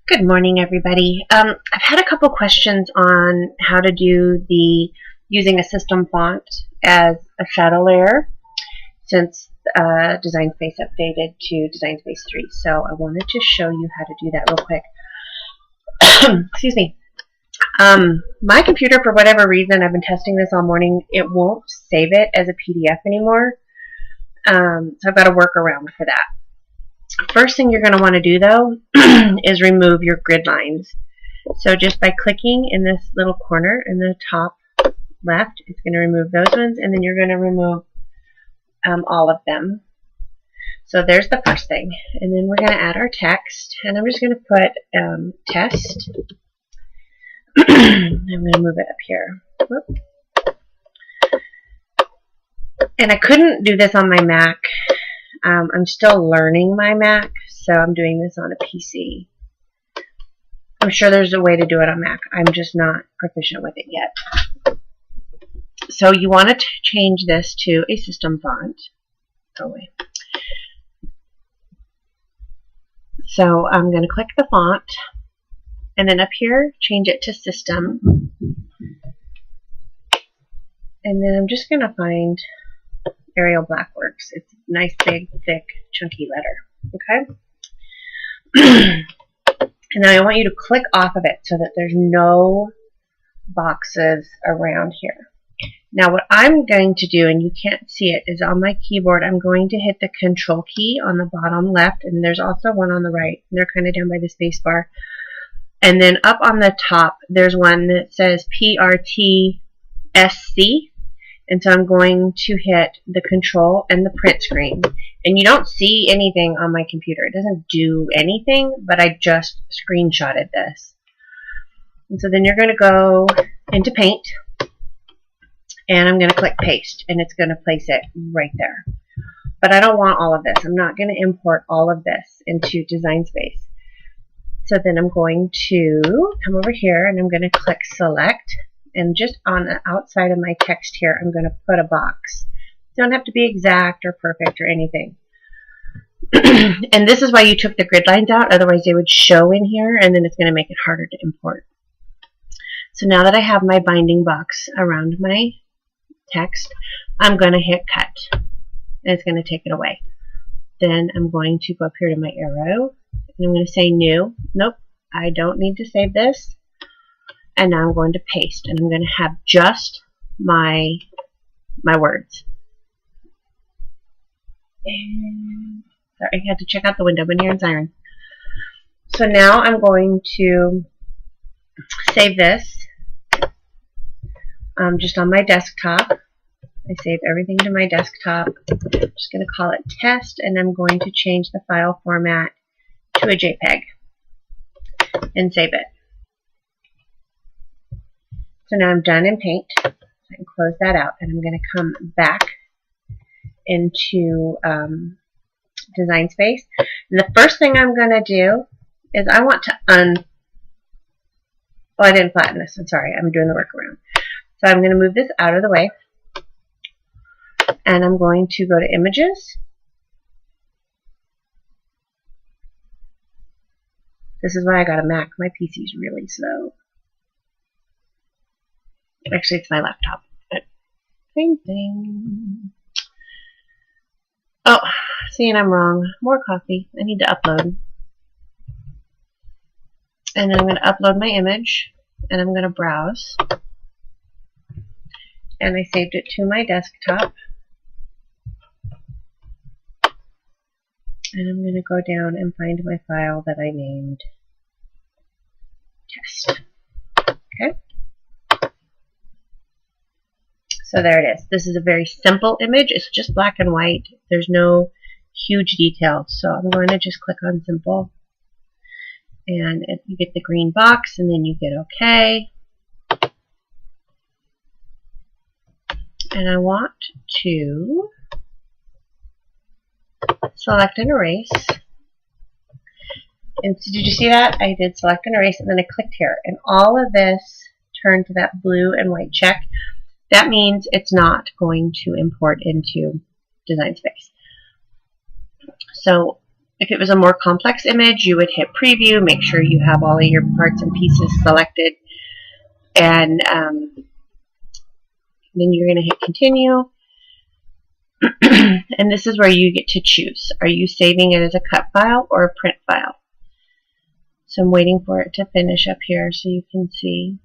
Good morning, everybody. I've had a couple questions on how to do using a system font as a shadow layer since Design Space updated to Design Space 3. So I wanted to show you how to do that real quick. Excuse me. My computer, for whatever reason, I've been testing this all morning, it won't save it as a PDF anymore. So I've got to work around for that. First thing you're going to want to do, though, is remove your grid lines. So just by clicking in this little corner in the top left, it's going to remove those ones, and then you're going to remove all of them. So there's the first thing. And then we're going to add our text, and I'm just going to put test. I'm going to move it up here. Whoop. And I couldn't do this on my Mac. I'm still learning my Mac, so I'm doing this on a PC. I'm sure there's a way to do it on Mac. I'm just not proficient with it yet. So you want to change this to a system font. Oh, wait. So I'm going to click the font, and then up here, change it to system. And then I'm just going to find Arial Black works. It's a nice, big, thick, chunky letter. Okay? And then I want you to click off of it so that there's no boxes around here. Now what I'm going to do, and you can't see it, is on my keyboard I'm going to hit the Control key on the bottom left, and there's also one on the right. They're kind of down by the space bar. And then up on the top there's one that says PRTSC. And so I'm going to hit the Control and the print screen. And you don't see anything on my computer. It doesn't do anything, but I just screenshotted this. And so then you're going to go into Paint, and I'm going to click Paste, and it's going to place it right there. But I don't want all of this. I'm not going to import all of this into Design Space. So then I'm going to come over here, and I'm going to click Select. And just on the outside of my text here, I'm going to put a box. You don't have to be exact or perfect or anything. And this is why you took the grid lines out. Otherwise, they would show in here, and then it's going to make it harder to import. So now that I have my binding box around my text, I'm going to hit Cut. And it's going to take it away. Then I'm going to go up here to my arrow, and I'm going to say New. Nope, I don't need to save this. And now I'm going to paste, and I'm going to have just my words. And sorry, I had to check out the window, but here in Siren. So now I'm going to save this just on my desktop. I save everything to my desktop. I'm just going to call it Test, and I'm going to change the file format to a JPEG and save it. So now I'm done in Paint. I can close that out, and I'm going to come back into Design Space. And the first thing I'm going to do is I want to oh, I didn't flatten this. I'm sorry. I'm doing the workaround. So I'm going to move this out of the way, and I'm going to go to Images. This is why I got a Mac. My PC is really slow. Actually, it's my laptop. But same thing. Oh, seeing I'm wrong. More coffee. I need to upload. And then I'm going to upload my image, and I'm going to browse. And I saved it to my desktop. And I'm going to go down and find my file that I named Test. Okay. So there it is. This is a very simple image. It's just black and white. There's no huge detail. So I'm going to just click on Simple. And you get the green box, and then you get OK. And I want to select and erase. And so did you see that? I did select and erase, and then I clicked here. And all of this turned to that blue and white check. That means it's not going to import into Design Space. So If it was a more complex image, you would hit preview, make sure you have all of your parts and pieces selected, and then you're going to hit continue. And this is where you get to choose. Are you saving it as a cut file or a print file? So I'm waiting for it to finish up here so you can see.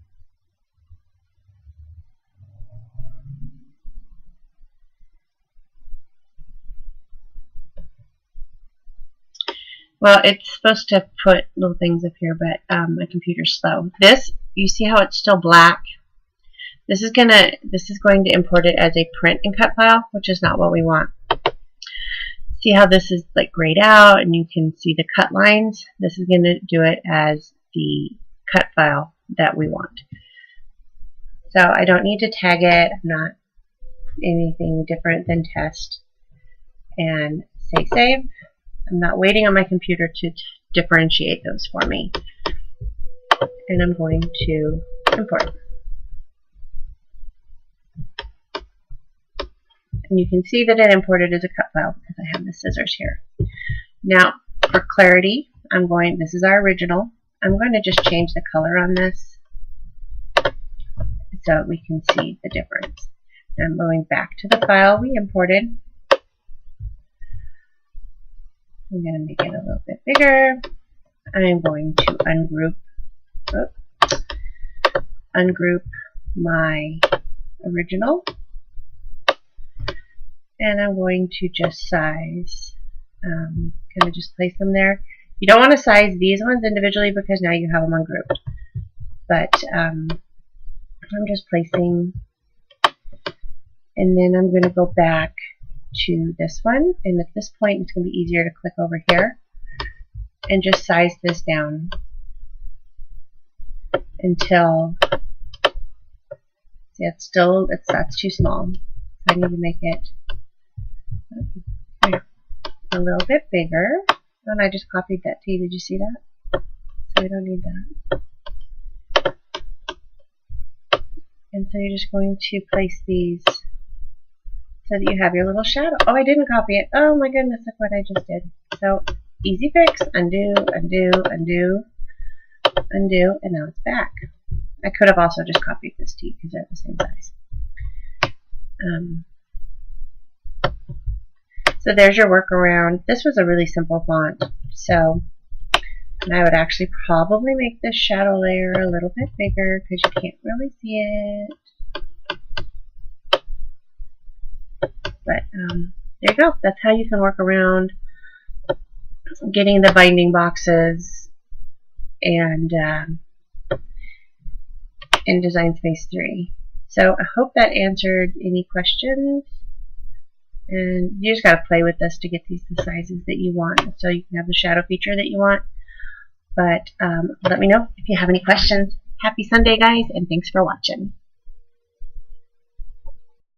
Well, it's supposed to put little things up here, but my computer's slow. This, you see how it's still black? This is going to import it as a print and cut file, which is not what we want. See how this is like grayed out and you can see the cut lines? This is going to do it as the cut file that we want. So I don't need to tag it. I'm not anything different than test. And say save. I'm not waiting on my computer to differentiate those for me. And I'm going to import. And you can see that it imported as a cut file because I have the scissors here. Now, for clarity, this is our original. I'm going to just change the color on this so we can see the difference. And I'm going back to the file we imported. I'm going to make it a little bit bigger. I'm going to ungroup my original. And I'm going to just size, kind of just place them there. You don't want to size these ones individually because now you have them ungrouped. But I'm just placing, and then I'm going to go back to this one, and at this point it's going to be easier to click over here and just size this down until, see, that's too small. So I need to make it a little bit bigger. And I just copied that to you. Did you see that? So we don't need that. And so you're just going to place these so that you have your little shadow. Oh, I didn't copy it. Oh my goodness, look what I just did. So easy fix, undo, undo, undo, undo, and now it's back. I could have also just copied this to you because they're the same size. So there's your workaround. This was a really simple font. So I would actually probably make this shadow layer a little bit bigger because you can't really see it. But there you go. That's how you can work around getting the binding boxes and in Design Space 3. So I hope that answered any questions. And you just got to play with this to get these the sizes that you want so you can have the shadow feature that you want. But let me know if you have any questions. Happy Sunday, guys, and thanks for watching.